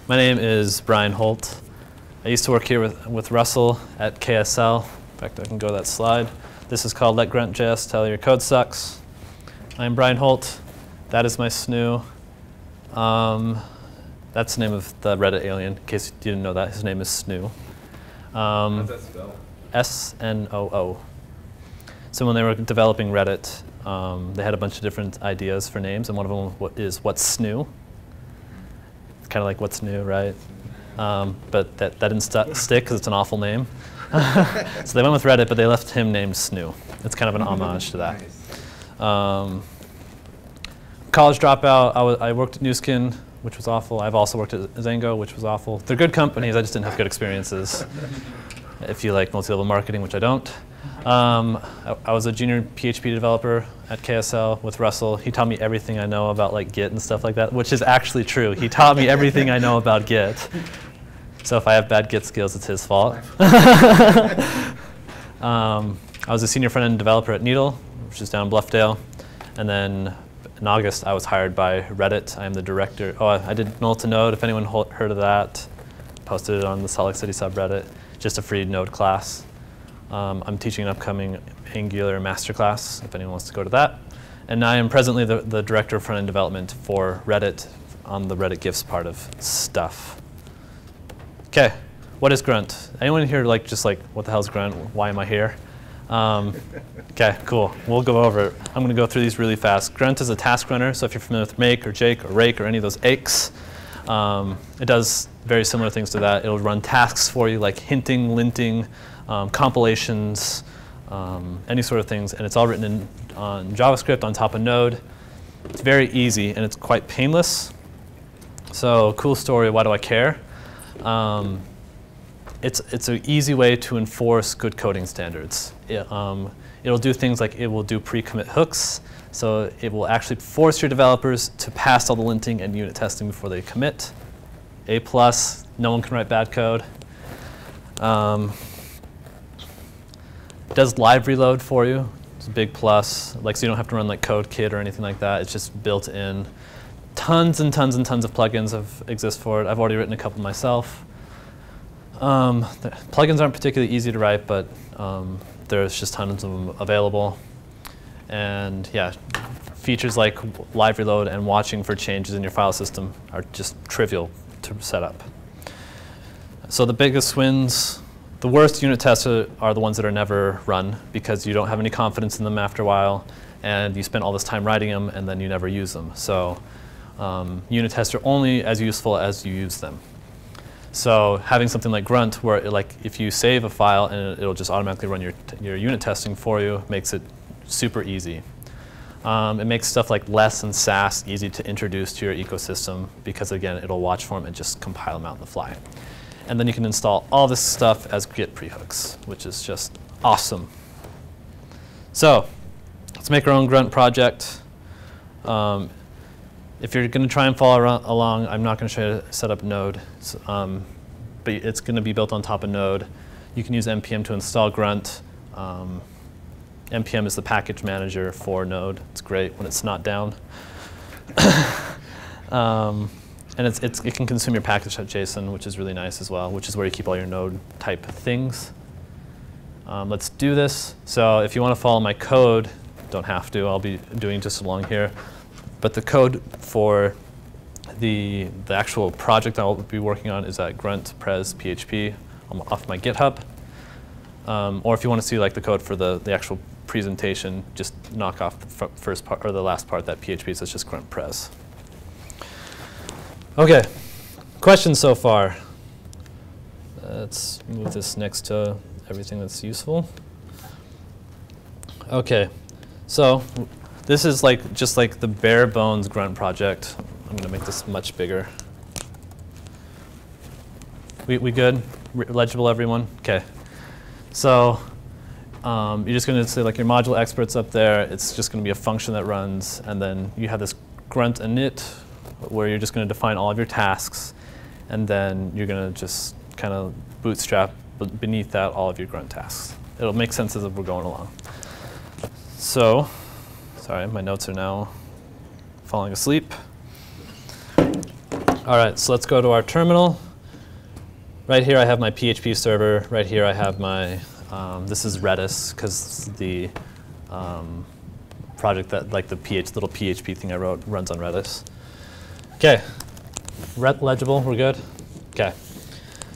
My name is Brian Holt. I used to work here with Russell at KSL. In fact, I can go to that slide. This is called Let Grunt.js Tell Your Code Sucks. I'm Brian Holt. That is my snoo. That's the name of the Reddit alien, in case you didn't know that. His name is Snoo. How's that spelled? S-N-O-O. So when they were developing Reddit, they had a bunch of different ideas for names, and one of them is What's Snoo? It's kind of like What's New, right? But that didn't stick because it's an awful name. So they went with Reddit, but they left him named Snoo. It's kind of an homage to that. Nice. College dropout, I worked at Newskin, which was awful. I've also worked at Zango, which was awful. They're good companies, I just didn't have good experiences. If you like multi-level marketing, which I don't. I was a junior PHP developer at KSL with Russell. He taught me everything I know about like Git and stuff like that, which is actually true. He taught me everything I know about Git. So if I have bad Git skills, it's his fault. I was a senior front-end developer at Needle, which is down in Bluffdale. And then in August, I was hired by Reddit. I am the director. Oh, I did Null to Node, if anyone heard of that. Posted it on the Salt Lake City subreddit. Just a free Node class. I'm teaching an upcoming Angular masterclass, if anyone wants to go to that. And I am presently the director of front-end development for Reddit on the Reddit GIFs part of stuff. OK, what is Grunt? Anyone here just like, what the hell is Grunt? Why am I here? OK, cool. We'll go over it. I'm going to go through these really fast. Grunt is a task runner. So if you're familiar with Make or Jake or Rake or any of those aches, it does very similar things to that. It'll run tasks for you like hinting, linting, compilations, any sort of things. And it's all written on JavaScript on top of Node. It's very easy, and it's quite painless. So cool story, why do I care? It's an easy way to enforce good coding standards. It'll do things like it will do pre-commit hooks. So it will actually force your developers to pass all the linting and unit testing before they commit. A+, no one can write bad code. It does LiveReload for you. It's a big plus. So you don't have to run like CodeKit or anything like that. It's just built in. Tons and tons and tons of plugins exist for it. I've already written a couple myself. The plugins aren't particularly easy to write, but there's just tons of them available. And yeah, features like LiveReload and watching for changes in your file system are just trivial to set up. So the biggest wins, the worst unit tests are the ones that are never run because you don't have any confidence in them after a while, and you spend all this time writing them, and then you never use them. So unit tests are only as useful as you use them. So having something like Grunt, where if you save a file and it'll just automatically run your unit testing for you, makes it super easy. It makes stuff like less and Sass easy to introduce to your ecosystem because, again, it'll watch for them and just compile them out on the fly. And then you can install all this stuff as Git prehooks, which is just awesome. So let's make our own Grunt project. If you're going to try and follow along, I'm not going to show you how to set up Node, but it's going to be built on top of Node. You can use npm to install Grunt. npm is the package manager for Node. It's great when it's not down. And it can consume your package.json, which is really nice as well, which is where you keep all your Node type things. Let's do this. So if you want to follow my code, don't have to. I'll be doing just along here. But the code for the actual project I'll be working on is at Grunt.pres.php off my GitHub. Or if you want to see the code for the actual presentation, just knock off the first part or the last part, that PHP, so it's just Grunt.pres. OK, questions so far? Let's move this next to everything that's useful. OK, so this is just the bare bones Grunt project. I'm going to make this much bigger. We good? Legible, everyone? OK. So you're just going to say your module experts up there. It's just going to be a function that runs. And then you have this Grunt init, where you're just going to define all of your tasks. And then you're going to just kind of bootstrap beneath that all of your Grunt tasks. It'll make sense as we're going along. So, sorry, my notes are now falling asleep. All right, so let's go to our terminal. Right here I have my PHP server. Right here I have my, this is Redis, because the project that, like the little PHP thing I wrote runs on Redis. Okay, legible, we're good? Okay,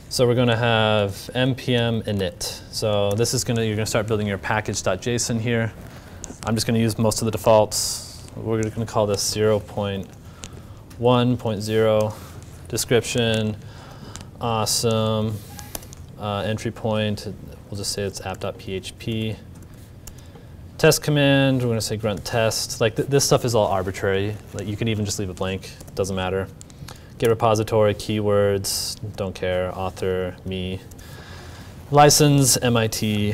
so we're gonna have npm init. So this is you're gonna start building your package.json here. I'm just gonna use most of the defaults. We're gonna call this 0.1.0 description. Awesome. Entry point, we'll just say it's app.php. Test command, we're going to say grunt test. Like this stuff is all arbitrary. Like you can even just leave it blank, doesn't matter. Get repository, keywords, don't care, author, me. License, MIT,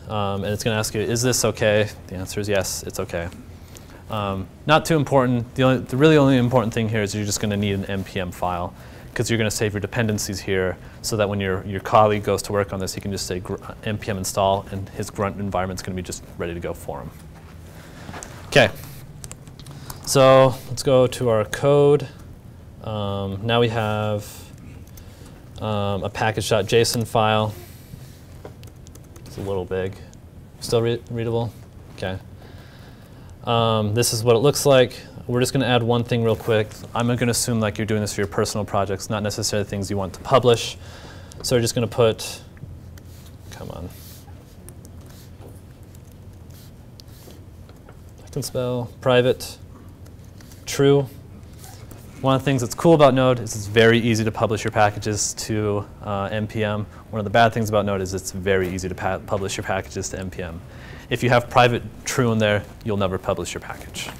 and it's going to ask you, is this okay? The answer is yes, it's okay. Not too important. The really only important thing here is you're just going to need an npm file, because you're going to save your dependencies here so that when your colleague goes to work on this, he can just say npm install, and his grunt environment's going to be just ready to go for him. OK, so let's go to our code. Now we have a package.json file. It's a little big. Still readable? OK. This is what it looks like. We're just going to add one thing real quick. I'm going to assume like you're doing this for your personal projects, not necessarily things you want to publish. So we're just going to put, come on. I can spell private true. One of the things that's cool about Node is it's very easy to publish your packages to npm. One of the bad things about Node is it's very easy to publish your packages to npm. If you have private true in there, you'll never publish your package.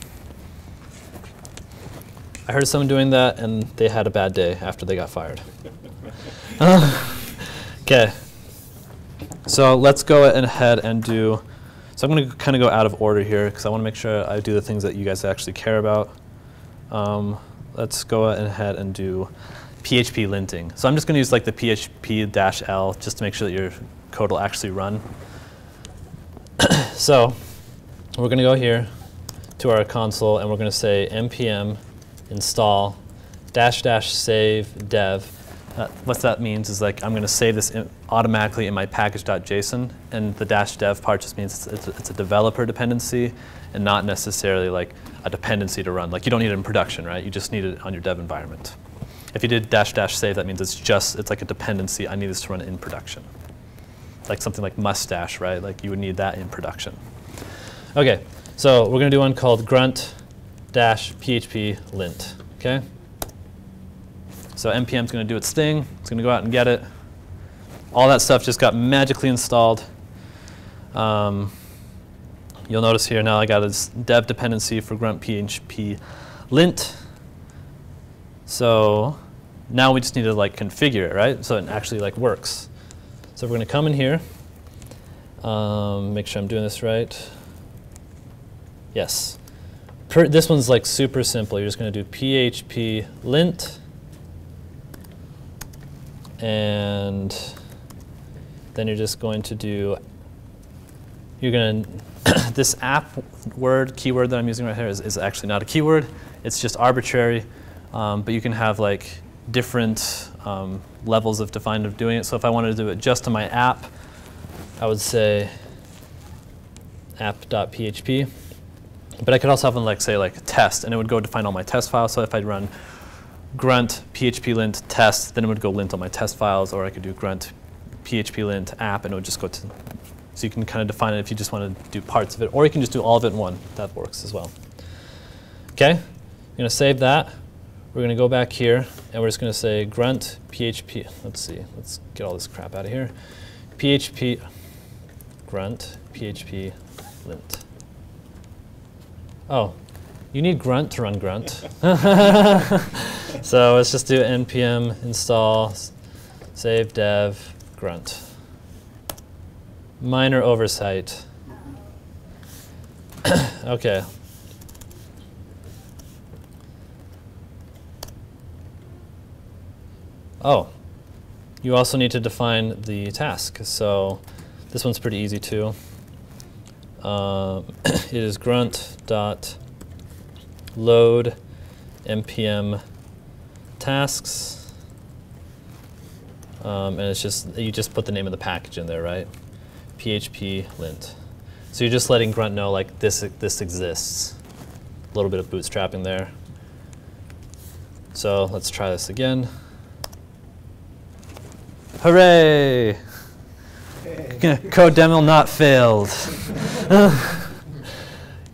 I heard someone doing that, and they had a bad day after they got fired. OK. So let's go ahead and do, so I'm going to kind of go out of order here, because I want to make sure I do the things that you guys actually care about. Let's go ahead and do PHP linting. So I'm just going to use like the PHP-L just to make sure that your code will actually run. So we're going to go here to our console, and we're going to say npm install --save dev. What that means is like I'm going to save this automatically in my package.json, and the -dev part just means it's a developer dependency and not necessarily like a dependency to run. Like you don't need it in production, right? You just need it on your dev environment. If you did --save, that means it's like a dependency. I need this to run in production. Like something like mustache, right? Like you would need that in production. OK, so we're going to do one called grunt-php lint. OK. So npm is going to do its thing. It's going to go out and get it. All that stuff just got magically installed. You'll notice here now I got this dev dependency for grunt-php lint. So now we just need to like configure it, right? So it actually like works. So we're going to come in here, make sure I'm doing this right. Yes. This one's like super simple. You're just going to do PHP lint, and then you're just going to do, this app word keyword that I'm using right here is actually not a keyword. It's just arbitrary, but you can have like different levels of defined of doing it. So if I wanted to do it just to my app, I would say app.php. But I could also have them like say like test, and it would go define all my test files. So if I'd run grunt php lint test, then it would go lint on my test files, or I could do grunt php lint app, and it would just go to. So you can kind of define it if you just want to do parts of it, or you can just do all of it in one. That works as well. OK, I'm going to save that. We're going to go back here, and we're just going to say grunt php. Let's see. Let's get all this crap out of here. PHP grunt php lint. Oh, you need grunt to run grunt. So let's just do npm install save dev grunt. Minor oversight. OK. Oh, you also need to define the task. So this one's pretty easy too. It is grunt.load npm tasks, and it's just you just put the name of the package in there, right? PHP lint. So you're just letting Grunt know like this exists. A little bit of bootstrapping there. So let's try this again. Hooray! Hey. Code demo not failed.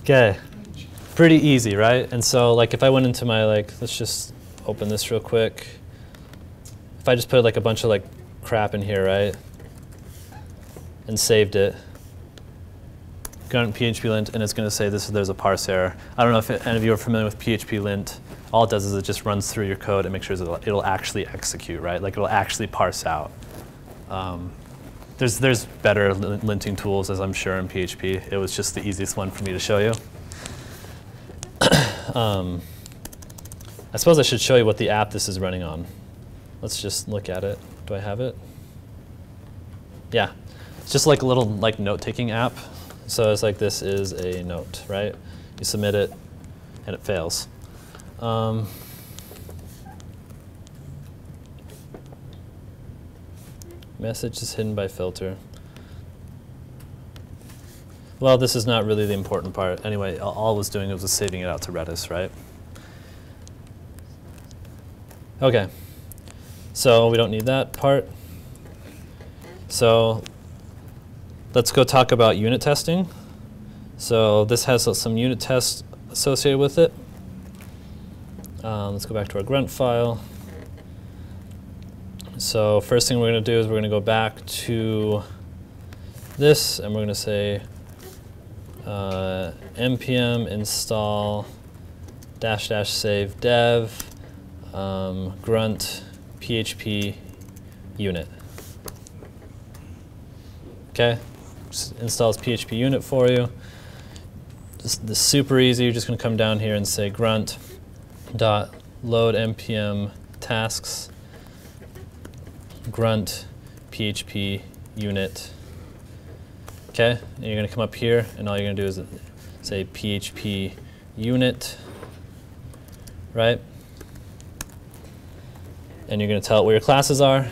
Okay, pretty easy, right? And so like if I went into my let's just open this real quick. If I just put like a bunch of like crap in here, right? And saved it. Grunt PHP lint, and it's going to say there's a parse error. I don't know if any of you are familiar with PHP lint. All it does is it just runs through your code and makes sure it'll actually execute, right? Like it'll actually parse out. There's better linting tools, as I'm sure, in PHP. It was just the easiest one for me to show you. I suppose I should show you what the app this is running on. Let's just look at it. Do I have it? Yeah, it's just like a little note-taking app. So it's like this is a note, right? You submit it, and it fails. Message is hidden by filter. Well, this is not really the important part. Anyway, all I was doing was saving it out to Redis, right? OK. So we don't need that part. So let's go talk about unit testing. So this has some unit tests associated with it. Let's go back to our grunt file. So first thing we're going to do is we're going to go back to this, and we're going to say npm install -- save dev grunt php unit. Okay, just installs PHP unit for you. This is super easy. You're just going to come down here and say grunt.load npm tasks grunt php unit. Okay, and you're going to come up here, and all you're going to do is say PHP unit, right? And you're going to tell it where your classes are.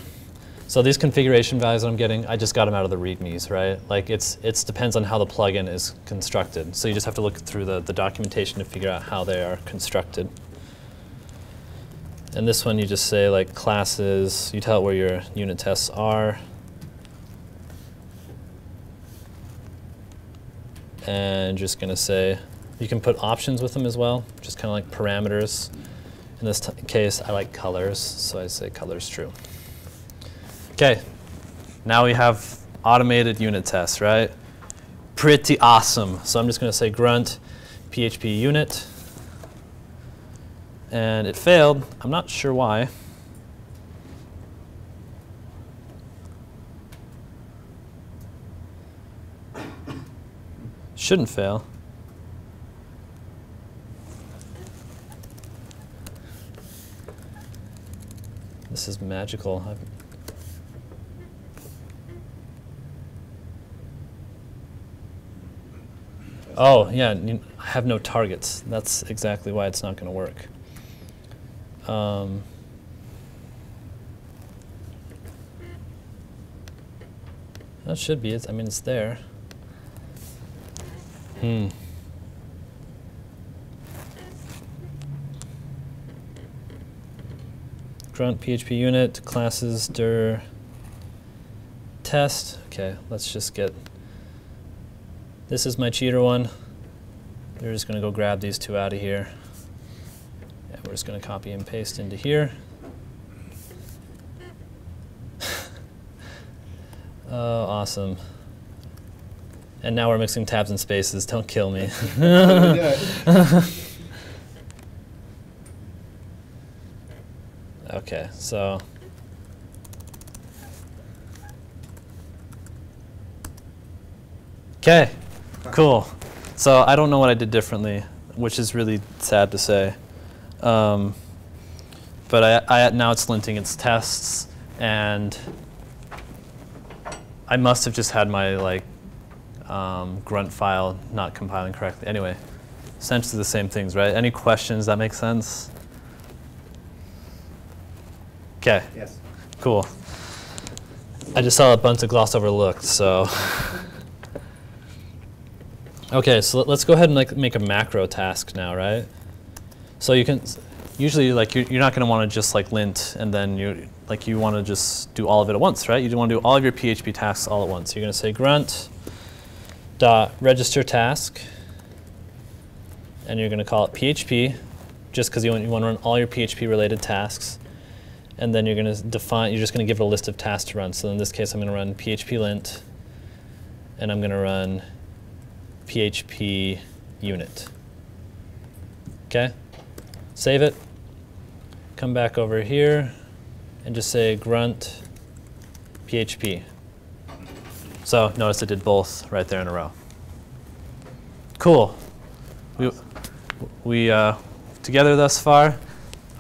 So these configuration values that I'm getting, I just got them out of the readmes, right? Like it depends on how the plugin is constructed. So you just have to look through the documentation to figure out how they are constructed. And this one you just say like classes, you tell it where your unit tests are. And just going to say, you can put options with them as well, just kind of like parameters. In this case, I like colors, so I say colors true. Okay, now we have automated unit tests, right? Pretty awesome. So I'm just going to say grunt PHP unit. And it failed. I'm not sure why. Shouldn't fail. This is magical. Oh, yeah, I have no targets. That's exactly why it's not going to work. That should be it. I mean, it's there. Grunt PHP unit, classes, dir, test. Okay, let's just get, this is my cheater one. We're just going to go grab these two out of here. And we're just going to copy and paste into here. Oh, awesome. And now we're mixing tabs and spaces. Don't kill me. Okay, so okay, cool. So I don't know what I did differently, which is really sad to say. But now it's linting its tests, and I must have just had my grunt file not compiling correctly. Anyway, essentially the same things, right? Any questions? That make sense? Okay. Yes. Cool. I just saw a bunch of gloss overlooked, so. Okay, so let's go ahead and like make a macro task now, right? So you can usually like you're not going to want to just like lint and then you want to just do all of it at once, right? You want to do all of your PHP tasks all at once. You're going to say grunt.register task, and you're going to call it PHP, just because you want to run all your PHP related tasks. And then you're going to define. You're just going to give it a list of tasks to run. So in this case, I'm going to run PHP lint, and I'm going to run PHP unit. Okay, save it. Come back over here and just say grunt PHP. So notice it did both right there in a row. Cool. We together thus far.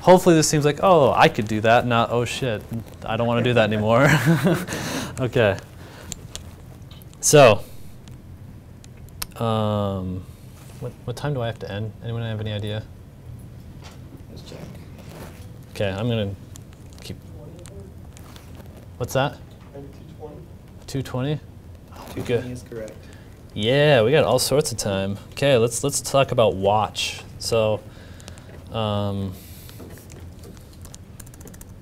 Hopefully this seems like, oh, I could do that, not, oh shit, I don't want to do that anymore. Okay. So, what time do I have to end? Anyone have any idea? Let's check. Okay, I'm going to keep. What's that? 2:20? 2:20 is correct. Yeah, we got all sorts of time. Okay, let's talk about watch. So,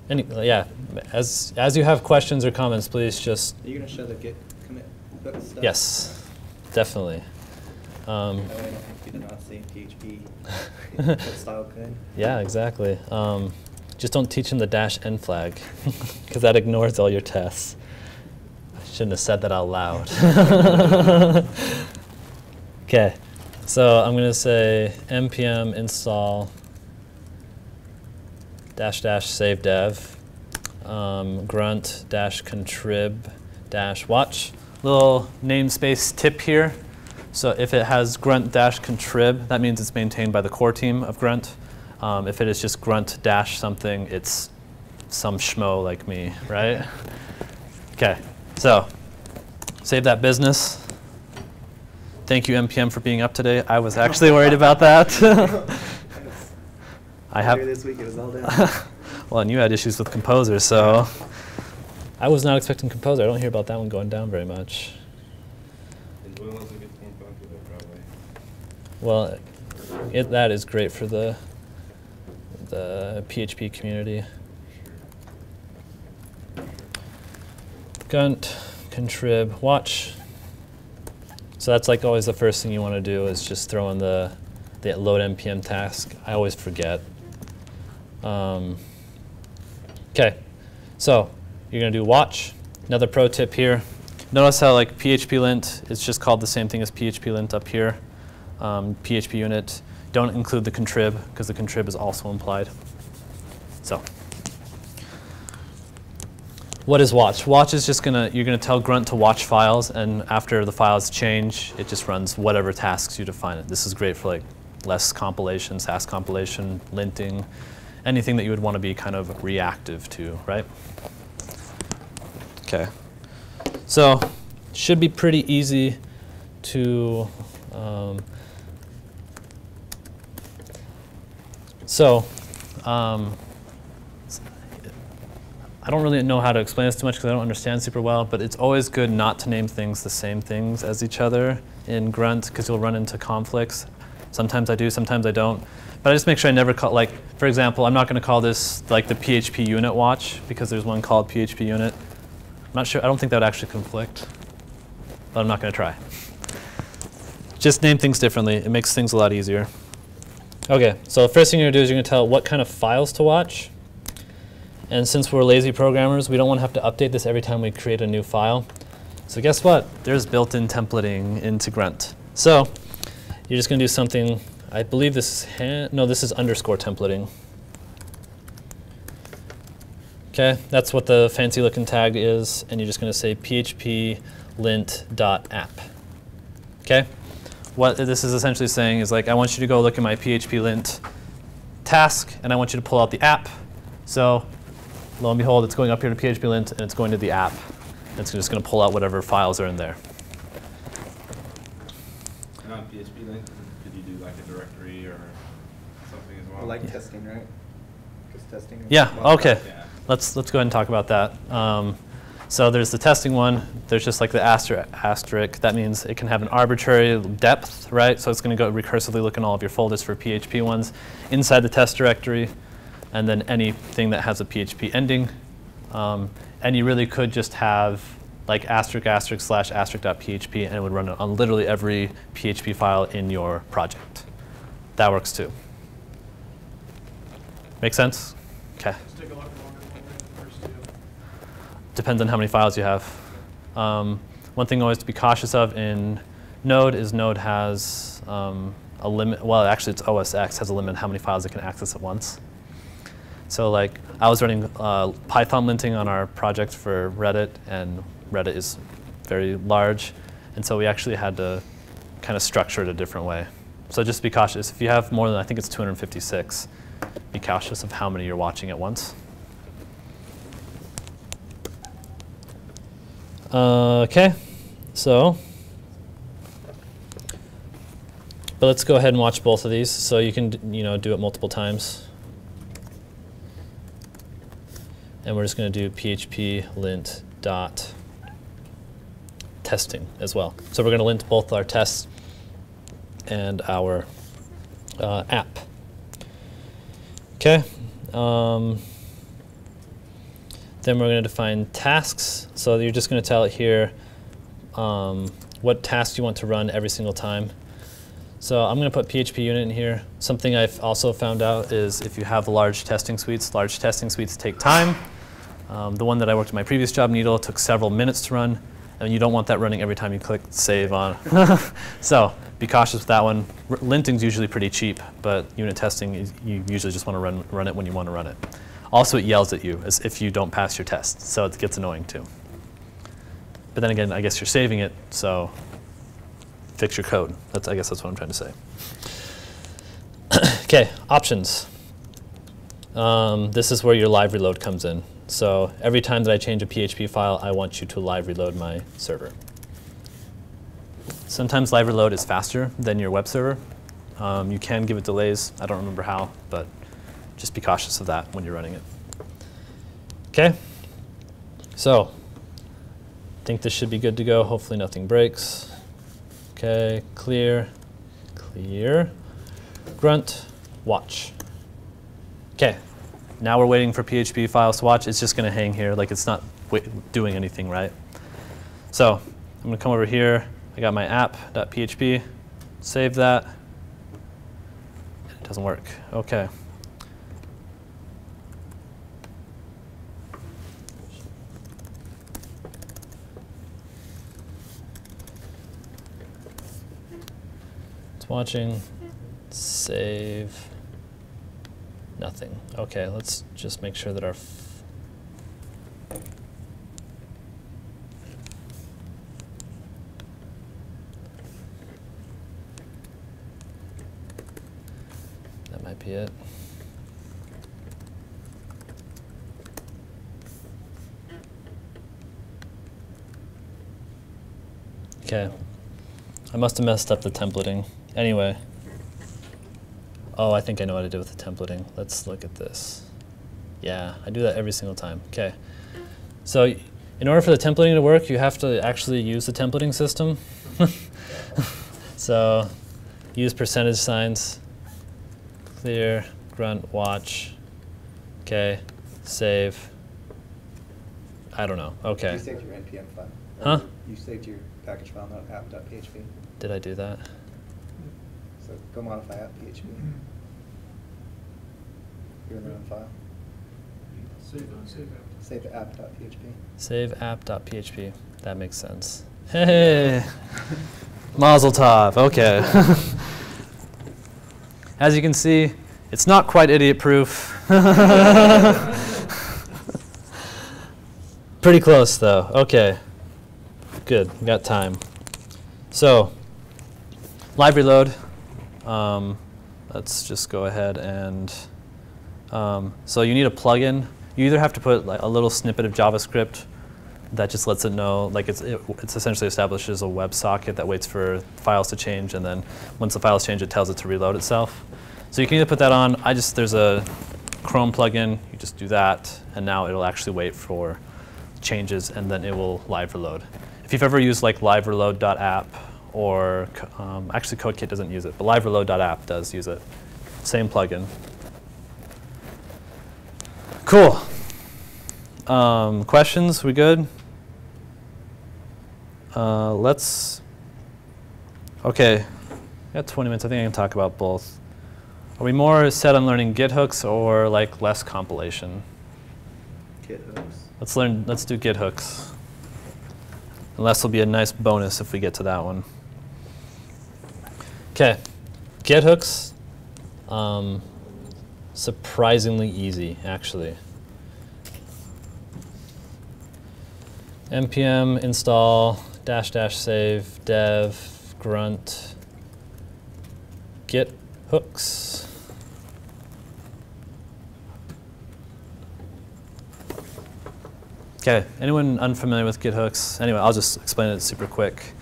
yeah, as you have questions or comments, please just. Are you gonna show the git commit book stuff? Yes, definitely. That way I don't have to do the not saying PHP style code. Yeah, exactly. Just don't teach them the -n flag, because that ignores all your tests. I shouldn't have said that out loud. Okay, so I'm going to say npm install --save dev grunt -contrib -watch. Little namespace tip here. So if it has grunt-contrib, that means it's maintained by the core team of Grunt. If it is just grunt-something, it's some schmo like me, right? Okay, so save that business. Thank you, NPM, for being up today. I was actually worried about that. I have. This week it was all down. Well, and you had issues with Composer, so I was not expecting Composer. I don't hear about that one going down very much. Well, that is great for the PHP community. Grunt, contrib, watch. So that's like always the first thing you want to do is just throw in the load npm task. I always forget. Okay, so you're going to do watch. Another pro tip here. Notice how like PHP lint is just called the same thing as PHP lint up here. PHP unit. Don't include the contrib because the contrib is also implied. So, what is watch? Watch is just you're gonna tell Grunt to watch files, and after the files change, it just runs whatever tasks you define it. This is great for like less compilation, Sass compilation, linting, anything that you would want to be kind of reactive to, right? Okay. So, should be pretty easy to. I don't really know how to explain this too much because I don't understand super well, but it's always good not to name things the same things as each other in Grunt because you'll run into conflicts. Sometimes I do, sometimes I don't. But I just make sure I never call, like, for example, I'm not going to call this like the PHP unit watch because there's one called PHP unit. I'm not sure, I don't think that would actually conflict, but I'm not going to try. Just name things differently. It makes things a lot easier. Okay, so the first thing you're going to do is you're going to tell what kind of files to watch. And since we're lazy programmers, we don't want to have to update this every time we create a new file. So guess what? There's built-in templating into Grunt. So you're just going to do something, I believe this is, no, this is underscore templating. Okay, that's what the fancy looking tag is. And you're just going to say php lint.app. Okay? What this is essentially saying is like, I want you to go look at my PHP lint task, and I want you to pull out the app. So lo and behold, it's going up here to PHP lint, and it's going to the app. And it's just going to pull out whatever files are in there. And on PHP lint, could you do like a directory or something as well? I like testing, right? Because testing. Yeah, okay. Yeah. let's go ahead and talk about that. So there's the testing one. There's just like the asterisk. That means it can have an arbitrary depth, right? So it's going to go recursively look in all of your folders for PHP ones inside the test directory, and then anything that has a PHP ending. And you really could just have like ***/*.php, and it would run on literally every PHP file in your project. That works too. Make sense? Okay. Depends on how many files you have. One thing always to be cautious of in Node is Node has a limit. Well, actually, it's OS X has a limit on how many files it can access at once. So like I was running Python linting on our project for Reddit, and Reddit is very large. And so we actually had to kind of structure it a different way. So just be cautious. If you have more than, I think it's 256, be cautious of how many you're watching at once. OK, so but let's go ahead and watch both of these. So you can do it multiple times. And we're just going to do PHP lint dot testing as well. So we're going to lint both our tests and our app. OK. Then we're going to define tasks. So you're just going to tell it here what tasks you want to run every single time. So I'm going to put PHPunit in here. Something I've also found out is if you have large testing suites take time. The one that I worked at my previous job, Needle, took several minutes to run, and you don't want that running every time you click save on. So be cautious with that one. Linting's usually pretty cheap, but unit testing, you usually just want to run it when you want to run it. Also, it yells at you as if you don't pass your test, so it gets annoying too. But then again, I guess you're saving it, so fix your code. I guess that's what I'm trying to say. OK, options. This is where your LiveReload comes in. So every time that I change a PHP file, I want you to LiveReload my server. Sometimes LiveReload is faster than your web server. You can give it delays. I don't remember how, but just be cautious of that when you're running it. OK, so I think this should be good to go. Hopefully nothing breaks. OK, clear, clear. Grunt, watch. OK, now we're waiting for PHP files to watch. It's just going to hang here like it's not doing anything, right? So I'm going to come over here. I got my app.php. Save that. It doesn't work. OK. It's watching. Save. Nothing. OK, let's just make sure that our that might be it. OK. I must have messed up the templating. Anyway. Oh, I think I know what to do with the templating. Let's look at this. Yeah, I do that every single time. OK. So in order for the templating to work, you have to actually use the templating system. So use percentage signs. Clear, grunt, watch. OK, save. I don't know. OK. You saved your npm file. Huh? You saved your package file, not app.php. Did I do that? So go modify app.php. You're in the wrong file. Save app.php. Save app.php. That makes sense. Hey! Mazel tov. OK. As you can see, it's not quite idiot-proof. Pretty close, though. OK. Good. We got time. So LiveReload. Let's just go ahead and so you need a plugin. You either have to put like a little snippet of JavaScript that just lets it know, like it's essentially establishes a WebSocket that waits for files to change, and then once the files change, it tells it to reload itself. So you can either put that on. There's a Chrome plugin, you just do that, and now it'll actually wait for changes, and then it will live reload. If you've ever used like LiveReload.app, or actually CodeKit doesn't use it, but LiveReload.app does use it. Same plugin. Cool. Questions? We good? Okay. Got 20 minutes. I think I can talk about both. Are we more set on learning Git hooks or like less compilation? Git hooks. Let's do Git hooks. Unless will be a nice bonus if we get to that one. Okay. Git hooks. Surprisingly easy, actually. npm install -- save dev grunt git hooks. Okay, anyone unfamiliar with Git hooks? Anyway, I'll just explain it super quick.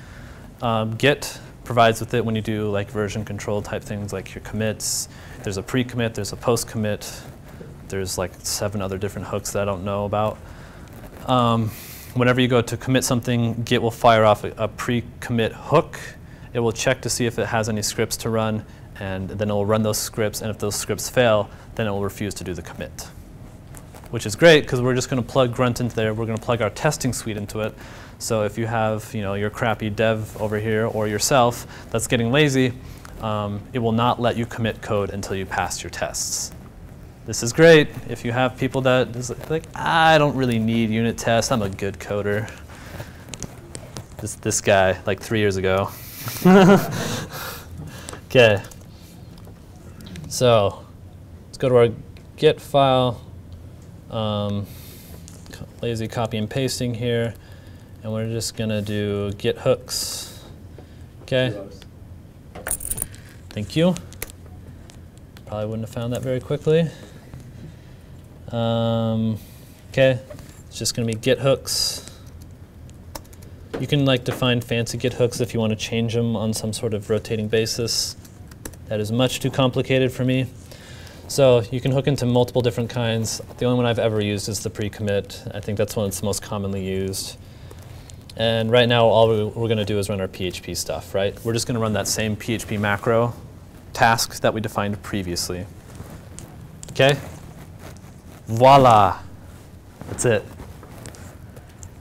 Git provides with it when you do like version control type things like your commits. There's a pre-commit, there's a post-commit. There's like 7 other different hooks that I don't know about. Whenever you go to commit something, Git will fire off a pre-commit hook. It will check to see if it has any scripts to run, and then it will run those scripts, and if those scripts fail, then it will refuse to do the commit. Which is great, because we're just going to plug Grunt into there. We're going to plug our testing suite into it. So if you have your crappy dev over here, or yourself that's getting lazy, it will not let you commit code until you pass your tests. This is great if you have people that is like, I don't really need unit tests. I'm a good coder. This guy, like 3 years ago. Okay. So let's go to our Git file. Lazy copy and pasting here. And we're just going to do Git hooks. Okay. Thank you. Probably wouldn't have found that very quickly. Okay, it's just going to be Git hooks. You can like define fancy Git hooks if you want to change them on some sort of rotating basis. That is much too complicated for me. So you can hook into multiple different kinds. The only one I've ever used is the pre-commit. I think that's one that's most commonly used. And right now, all we're going to do is run our PHP stuff, right? We're just going to run that same PHP macro task that we defined previously. Okay? Voila. That's it.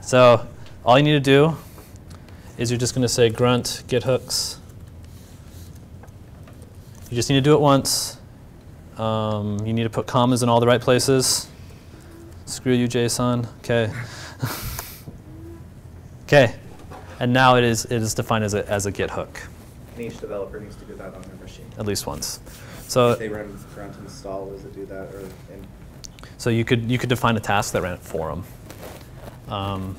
So all you need to do is you're just going to say grunt git hooks. You just need to do it once. You need to put commas in all the right places. Screw you, JSON. Okay. Okay. And now it is defined as a git hook. And each developer needs to do that on their machine. At least once. So if they run grunt install, does it do that? Or so you could define a task that ran it for them.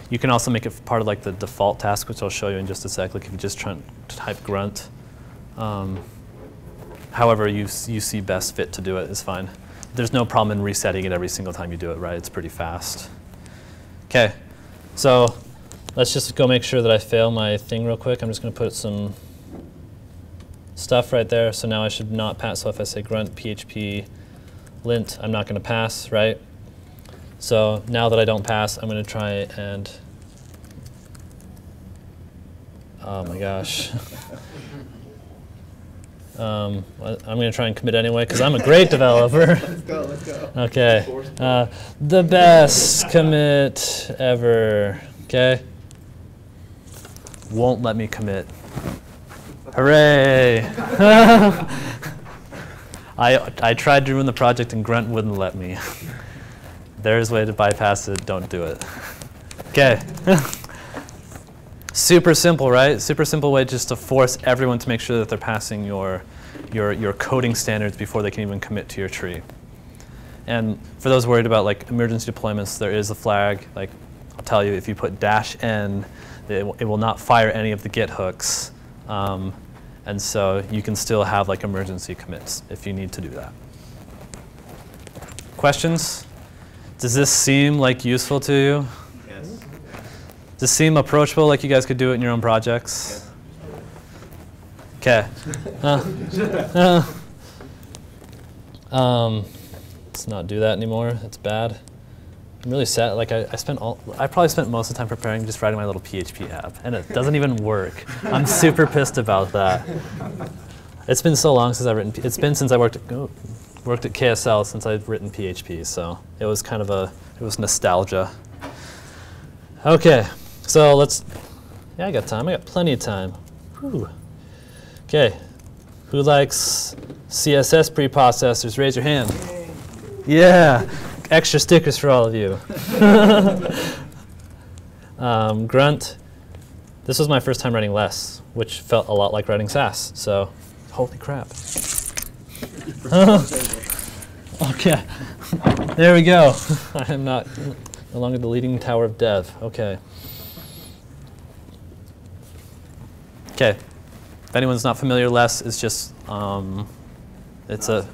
You can also make it part of like the default task, which I'll show you in just a sec. Like if you just try to type grunt, however you see best fit to do it is fine. There's no problem in resetting it every single time you do it, right? It's pretty fast. Okay, so let's just go make sure that I fail my thing real quick. I'm just going to put some stuff right there. So now I should not pass. So if I say grunt PHP lint, I'm not going to pass, right? So now that I don't pass, I'm going to try and, oh my gosh. I'm going to try and commit anyway, because I'm a great developer. Let's go, let's go. Okay. The best commit ever. Okay. Won't let me commit. Hooray. I tried to ruin the project and Grunt wouldn't let me. There's a way to bypass it. Don't do it. Okay. Super simple, right? Super simple way just to force everyone to make sure that they're passing your coding standards before they can even commit to your tree. And for those worried about like emergency deployments, there is a flag. Like I'll tell you, if you put -n, it will not fire any of the Git hooks. And so you can still have like emergency commits if you need to do that. Questions? Does this seem like useful to you? Yes. Does this seem approachable, like you guys could do it in your own projects? Okay. let's not do that anymore. It's bad. I'm really sad. Like I probably spent most of the time preparing just writing my little PHP app, and it doesn't even work. I'm super pissed about that. It's been so long since I've written. It's been since I worked at KSL since I've written PHP. So it was kind of it was nostalgia. Okay, so let's. Yeah, I got time. I got plenty of time. Whew. Okay, who likes CSS preprocessors? Raise your hand. Yeah, extra stickers for all of you. Grunt. This was my first time writing less, which felt a lot like writing Sass. So, holy crap. Okay, there we go. I am no longer the leading tower of dev. Okay. Okay. If anyone's not familiar, less is just it's a.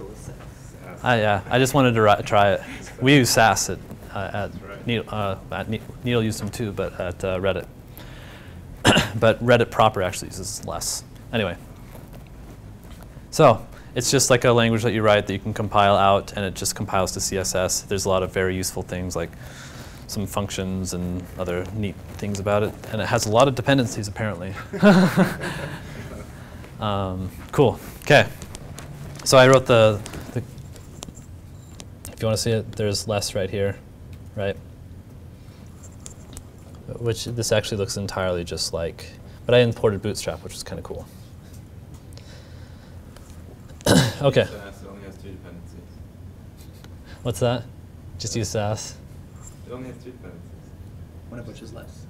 Yeah, I just wanted to try it. We use Sass at Needle used them too, but at Reddit. But Reddit proper actually uses less. Anyway, so it's just like a language that you write that you can compile out, and it just compiles to CSS. There's a lot of very useful things like some functions and other neat things about it, and it has a lot of dependencies apparently. Cool. Okay. So I wrote the. If you want to see it, there's less right here, right? Which this actually looks entirely just like, but I imported Bootstrap, which is kind of cool. Okay. Sass only has 2 dependencies. What's that? Just use Sass. It only has 2 dependencies. One of which is less.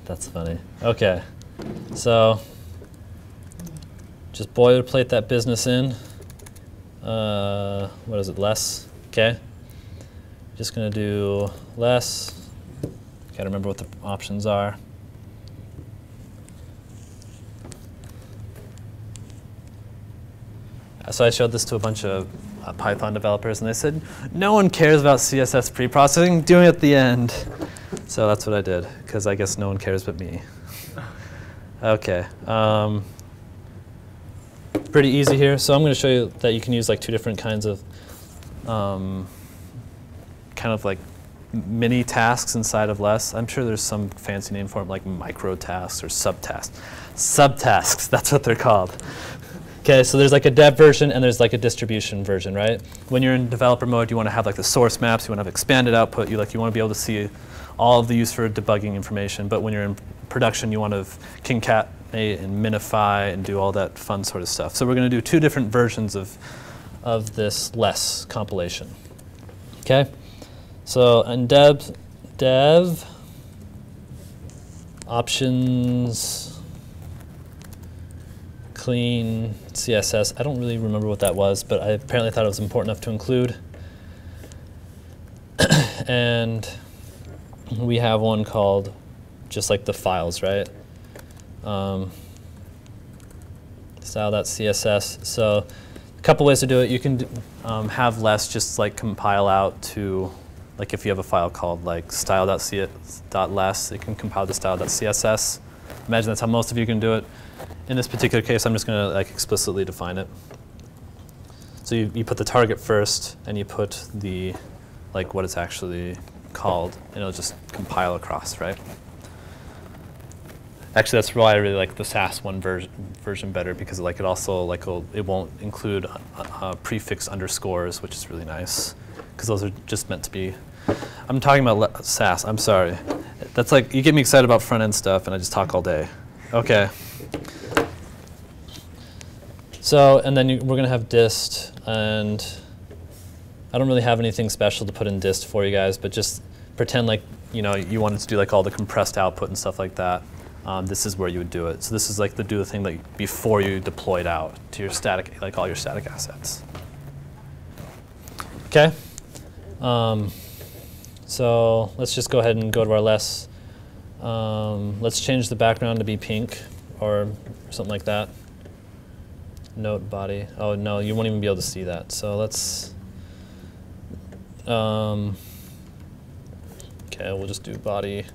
That's funny. Okay. So just boilerplate that business in. What is it? Less. Okay. Just going to do less. Got to remember what the options are. So I showed this to a bunch of Python developers, and they said, no one cares about CSS preprocessing, doing it at the end. So that's what I did, because I guess no one cares but me. Okay. Pretty easy here. So I'm going to show you that you can use like 2 different kinds of kind of like mini tasks inside of less. I'm sure there's some fancy name for them, like micro tasks or subtasks. Subtasks, that's what they're called. Okay, so there's like a dev version and there's like a distribution version, right? When you're in developer mode, you want to have like the source maps, you want to have expanded output, you want to be able to see all of the use for debugging information. But when you're in production, you want to concatenate and minify and do all that fun sort of stuff. So we're going to do 2 different versions of this less compilation. Okay, so in dev options clean CSS. I don't really remember what that was, but I apparently thought it was important enough to include. And we have one called just like the files, right? Style.css. So a couple ways to do it. You can have less just like compile out to, like if you have a file called like style.less, it can compile to style.css. Imagine that's how most of you can do it. In this particular case, I'm just going to like explicitly define it. So you put the target first, and you put the like what it's actually called, and it'll just compile across, right? Actually, that's why I really like the Sass one version better, because like it also like it won't include prefix underscores, which is really nice, because those are just meant to be. I'm talking about Sass. I'm sorry. That's like you get me excited about front end stuff, and I just talk all day. Okay. So, and then we're going to have dist, and I don't really have anything special to put in dist for you guys, but just pretend like you wanted to do like all the compressed output and stuff like that. This is where you would do it. So this is like do the thing like before you deploy it out to your static, like all your static assets. Okay. So let's just go ahead and go to our less. Let's change the background to be pink or something like that. Note body. Oh no, you won't even be able to see that. So let's. Okay, we'll just do body.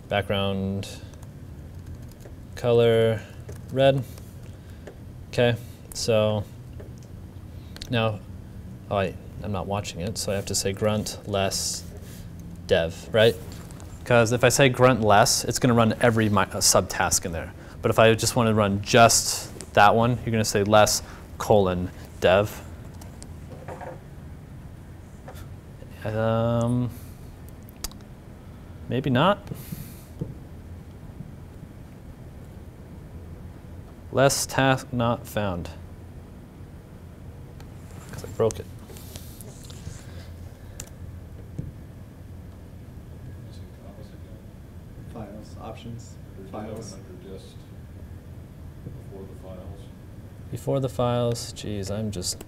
Background color. red. Okay, so now, oh, I'm not watching it, so I have to say grunt less dev, right? Because if I say grunt less, it's going to run every subtask in there. But if I just want to run just that one, you're going to say less colon dev. Maybe not. Less task not found. Because I broke it. Files, options, files. Under just before the files. Before the files, geez, I'm just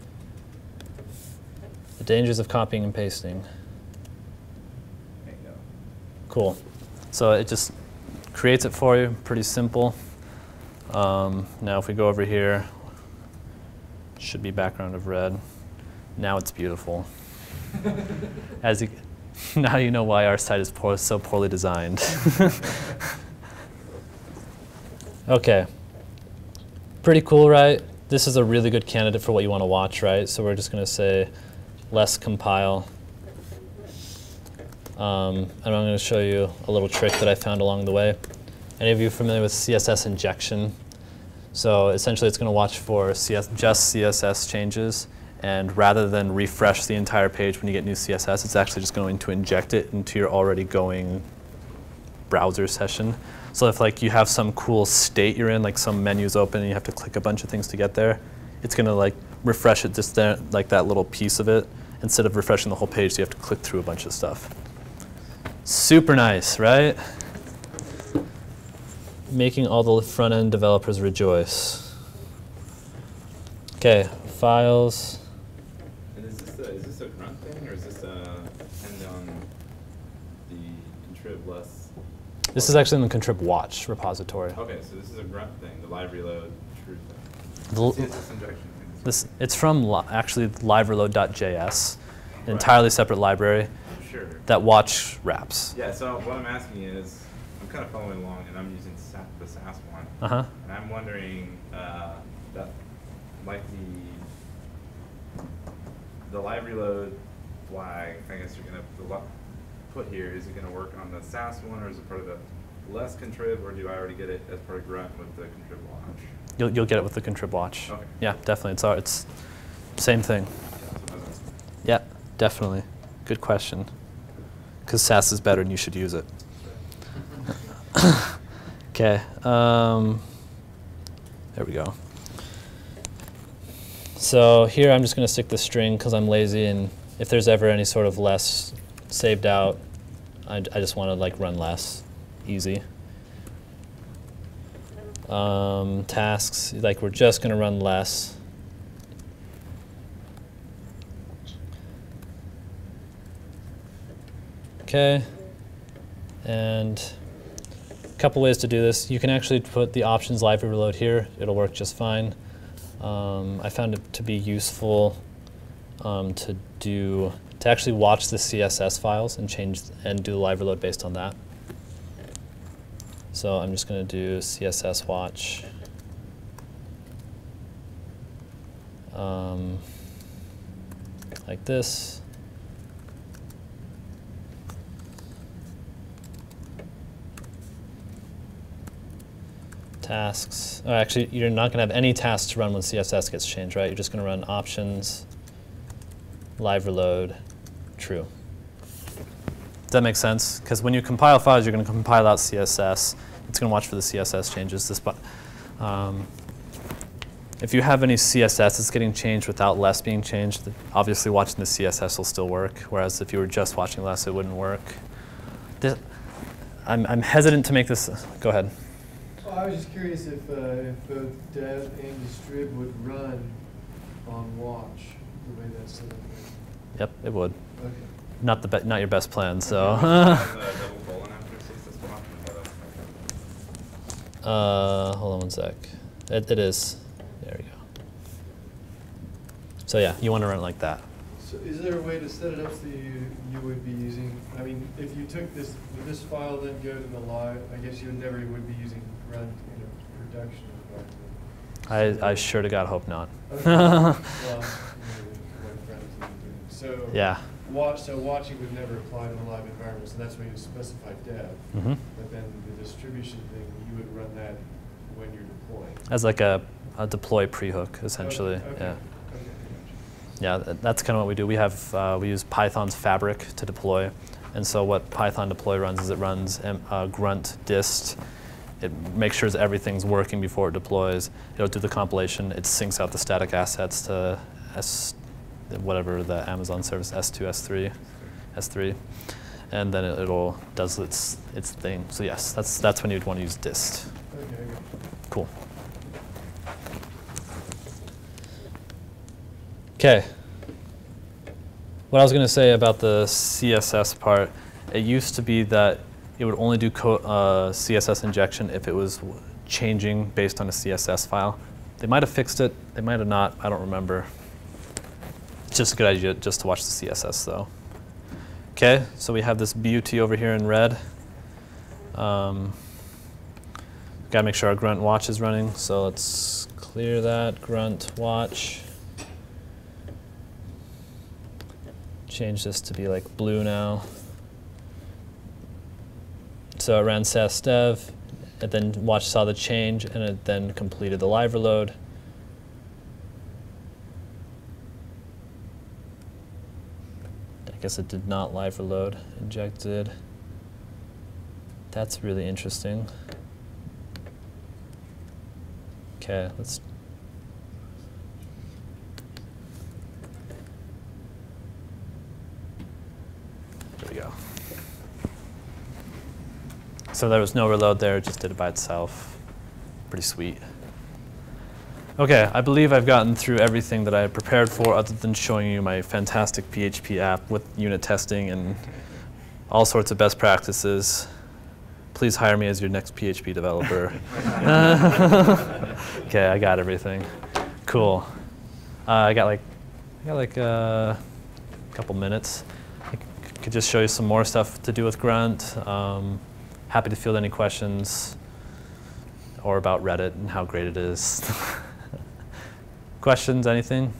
the dangers of copying and pasting. There you go. Cool. So it just creates it for you, pretty simple. Now if we go over here, should be background of red. Now it's beautiful. As you, now you know why our site is so poorly designed. Okay. Pretty cool, right? This is a really good candidate for what you want to watch, right? So we're just going to say less compile. And I'm going to show you a little trick that I found along the way. Any of you familiar with CSS injection? So essentially it's going to watch for just CSS changes, and rather than refresh the entire page when you get new CSS, it's actually just going to inject it into your already going browser session. So if like you have some cool state you're in, like some menu's open and you have to click a bunch of things to get there, it's going to like refresh it just there, like that little piece of it, instead of refreshing the whole page, so you have to click through a bunch of stuff. Super nice, right? Making all the front-end developers rejoice. Okay, files. And is this a grunt thing, or is this depend on the contrib less? This is actually in the contrib watch repository. Okay, so this is a grunt thing, the LiveReload true thing. The, CSS injection thing. it's from actually LiveReload.js, an entirely separate library Sure. that watch wraps. Yeah, so what I'm asking is, I'm kind of following along, and I'm using the Sass one. Uh-huh. And I'm wondering, that like the LiveReload flag, I guess you're gonna put here, is it gonna work on the Sass one, or is it part of the less contrib, or do I already get it as part of grunt with the contrib watch? You'll get it with the contrib watch. Okay. Yeah, definitely. It's same thing. Yeah, that's what I was asking. Yeah, definitely. Good question. Because Sass is better and you should use it. Okay. There we go. So here I'm just going to stick the string because I'm lazy, and if there's ever any sort of less saved out, I just want to like run less. Easy. Tasks, like we're just going to run less. Okay. And a couple ways to do this. You can actually put the options LiveReload here. It'll work just fine. I found it to be useful to actually watch the CSS files and do LiveReload based on that. So I'm just going to do CSS watch. Like this. Tasks. Oh, actually, you're not going to have any tasks to run when CSS gets changed, right? You're just going to run options, LiveReload, true. Does that make sense? Because when you compile files, you're going to compile out CSS. It's going to watch for the CSS changes. If you have any CSS that's getting changed without less being changed, obviously watching the CSS will still work. Whereas if you were just watching less, it wouldn't work. I'm hesitant to make this. Go ahead. Well, I was just curious if both dev and distrib would run on watch the way that's set up there. Yep, it would. Okay. Not your best plan, so. Hold on one sec. It is. There we go. So yeah, you want to run it like that. So is there a way to set it up so you would be using, I mean, if you took this file then go to the live, I guess you would be using grunt in a production I sure to God hope not. Okay. Well, so Yeah. So watching would never apply to a live environment, so that's why you specify dev. Mm-hmm. But then the distribution thing, you would run that when you're deploying. As like a deploy pre-hook, essentially. Okay. Yeah. Okay. Yeah, that's kind of what we do. We have we use Python's Fabric to deploy, and so what Python deploy runs is it runs grunt dist. It makes sure everything's working before it deploys. It'll do the compilation. It syncs out the static assets to whatever the Amazon service, S2, S3, and then it'll does its thing. So yes, that's when you'd want to use dist. Okay. Cool. Okay. What I was going to say about the CSS part, it used to be that it would only do CSS injection if it was changing based on a CSS file. They might have fixed it. They might have not. I don't remember. It's just a good idea just to watch the CSS, though. Okay, so we have this BUT over here in red. Got to make sure our grunt watch is running. So let's clear that grunt watch. Change this to be like blue now. So it ran Sass dev, and then watch saw the change, and it then completed the LiveReload. I guess it did not LiveReload, injected. That's really interesting. Okay, let's. There we go. So there was no reload there, it just did it by itself. Pretty sweet. Okay, I believe I've gotten through everything that I had prepared for other than showing you my fantastic PHP app with unit testing and all sorts of best practices. Please hire me as your next PHP developer. Okay, I got everything. Cool. I got like a couple minutes. I could just show you some more stuff to do with Grunt. Happy to field any questions or about Reddit and how great it is. Questions, anything?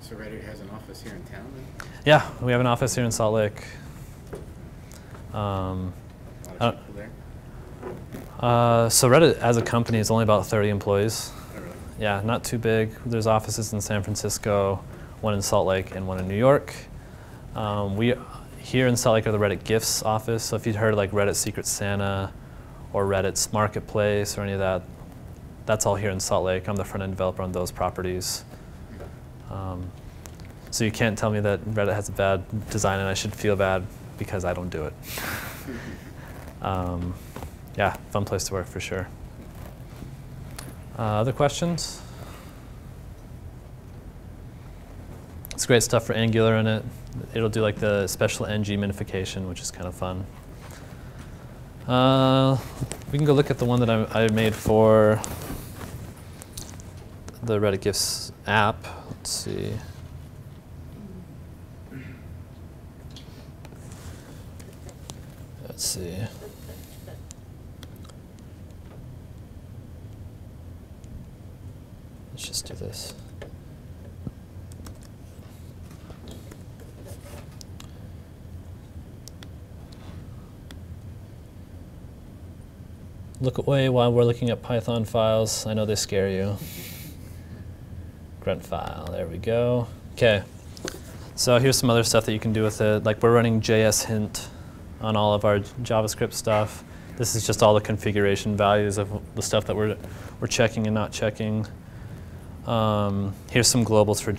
So Reddit has an office here in town then? Yeah, we have an office here in Salt Lake. A lot of people there? So Reddit as a company is only about 30 employees. Oh, really? Yeah, not too big. There's offices in San Francisco, one in Salt Lake, and one in New York. We here in Salt Lake are the Reddit Gifts office. So if you'd heard like Reddit Secret Santa or Reddit's Marketplace or any of that, that's all here in Salt Lake. I'm the front-end developer on those properties. So you can't tell me that Reddit has a bad design and I should feel bad because I don't do it. Yeah, fun place to work for sure. Other questions? It's great stuff for Angular in it. It'll do like the special ng minification, which is kind of fun. We can go look at the one that I made for the Reddit Gifts app. Let's see. Let's see. Let's just do this. Look away while we're looking at Python files. I know they scare you. Grunt file, there we go. Okay, so here's some other stuff that you can do with it. Like we're running JSHint on all of our JavaScript stuff. This is just all the configuration values of the stuff that we're checking and not checking. Here's some globals for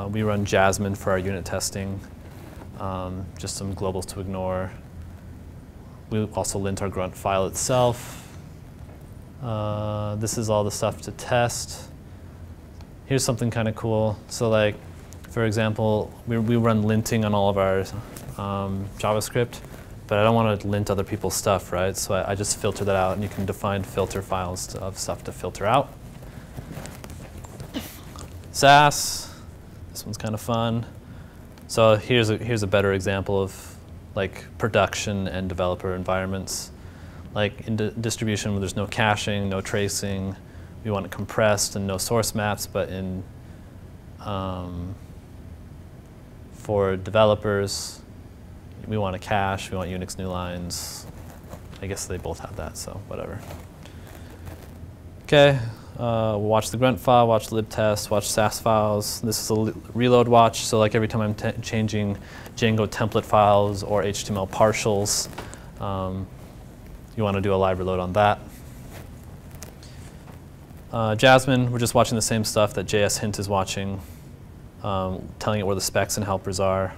we run Jasmine for our unit testing. Just some globals to ignore. We also lint our grunt file itself. This is all the stuff to test. Here's something kind of cool. So like, for example, we run linting on all of our JavaScript, but I don't want to lint other people's stuff, right? So I just filter that out, and you can define filter files of stuff to filter out. Sass, this one's kind of fun. So here's a better example of like production and developer environments. Like in distribution where there's no caching, no tracing, we want it compressed and no source maps, but for developers, we want a cache, we want Unix new lines. I guess they both have that, so whatever. Okay, we'll watch the grunt file, watch libtest, watch Sass files. This is a reload watch, so like every time I'm changing Django template files or HTML partials, you want to do a live reload on that. Jasmine, we're just watching the same stuff that JSHint is watching, telling it where the specs and helpers are.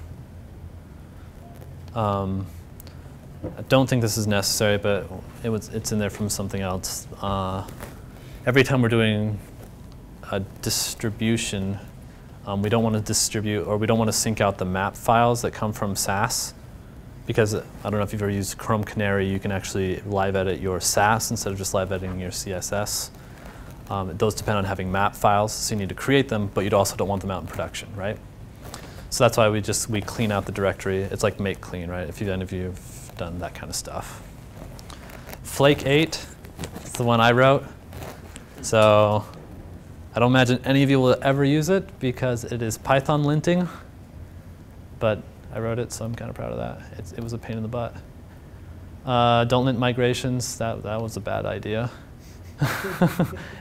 I don't think this is necessary, but it's in there from something else. Every time we're doing a distribution, we don't want to distribute, or we don't want to sync out the map files that come from Sass, because I don't know if you've ever used Chrome Canary, you can actually live edit your Sass instead of just live editing your CSS. Those depend on having map files, so you need to create them, but you also don't want them out in production, right? So that's why we clean out the directory. It's like make clean, right? If any of you have done that kind of stuff. Flake 8, it's the one I wrote. So I don't imagine any of you will ever use it because it is Python linting, but I wrote it, so I'm kind of proud of that. It was a pain in the butt. Don't lint migrations, that was a bad idea.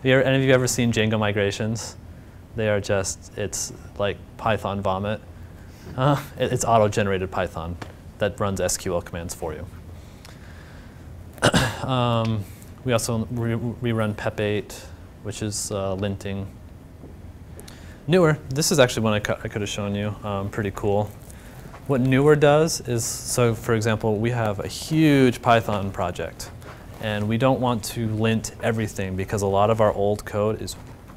Any of you ever seen Django migrations? They are just, it's like Python vomit. It's auto-generated Python that runs SQL commands for you. We also rerun pep8, which is linting. Newer, this is actually one I could have shown you, pretty cool. What Newer does is, so for example, we have a huge Python project, and we don't want to lint everything because a lot of our old code is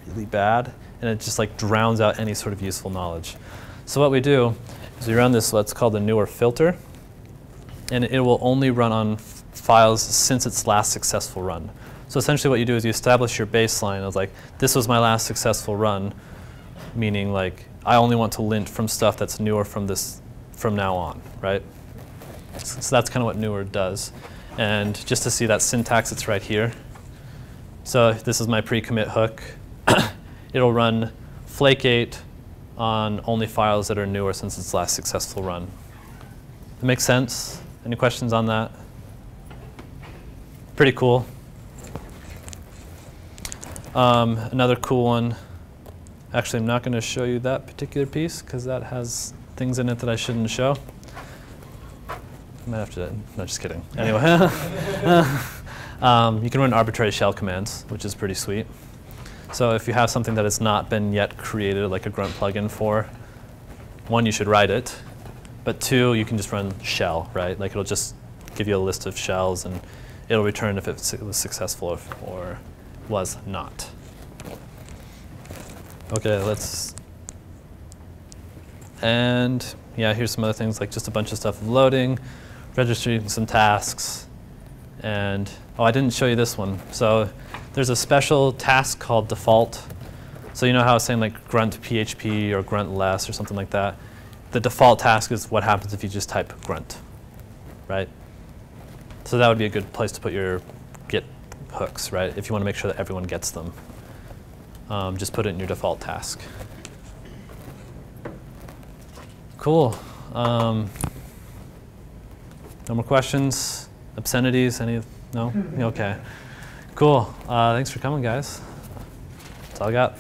really bad, and it just like drowns out any sort of useful knowledge. So what we do is we run this, what's called the Newer filter, and it will only run on files since its last successful run. So essentially what you do is you establish your baseline of like, this was my last successful run, meaning like, I only want to lint from stuff that's newer from now on, right? So that's kind of what Newer does. And just to see that syntax, it's right here. So this is my pre-commit hook. It'll run flake8 on only files that are newer since its last successful run. That makes sense? Any questions on that? Pretty cool. Another cool one. Actually, I'm not going to show you that particular piece because that has things in it that I shouldn't show. I might have to, no, just kidding. Anyway, you can run arbitrary shell commands, which is pretty sweet. So if you have something that has not been yet created, like a Grunt plugin for, one, you should write it, but two, you can just run shell, right? Like it'll just give you a list of shells, and it'll return if it was successful or was not. Okay, and yeah, here's some other things, like just a bunch of stuff loading, registering some tasks, and oh, I didn't show you this one. So there's a special task called default. So you know how I was saying like grunt PHP or grunt less or something like that? The default task is what happens if you just type grunt, right? So that would be a good place to put your Git hooks, right? If you want to make sure that everyone gets them. Just put it in your default task. Cool. No more questions? Obscenities? Any? No? Okay. Cool. Thanks for coming, guys. That's all I got.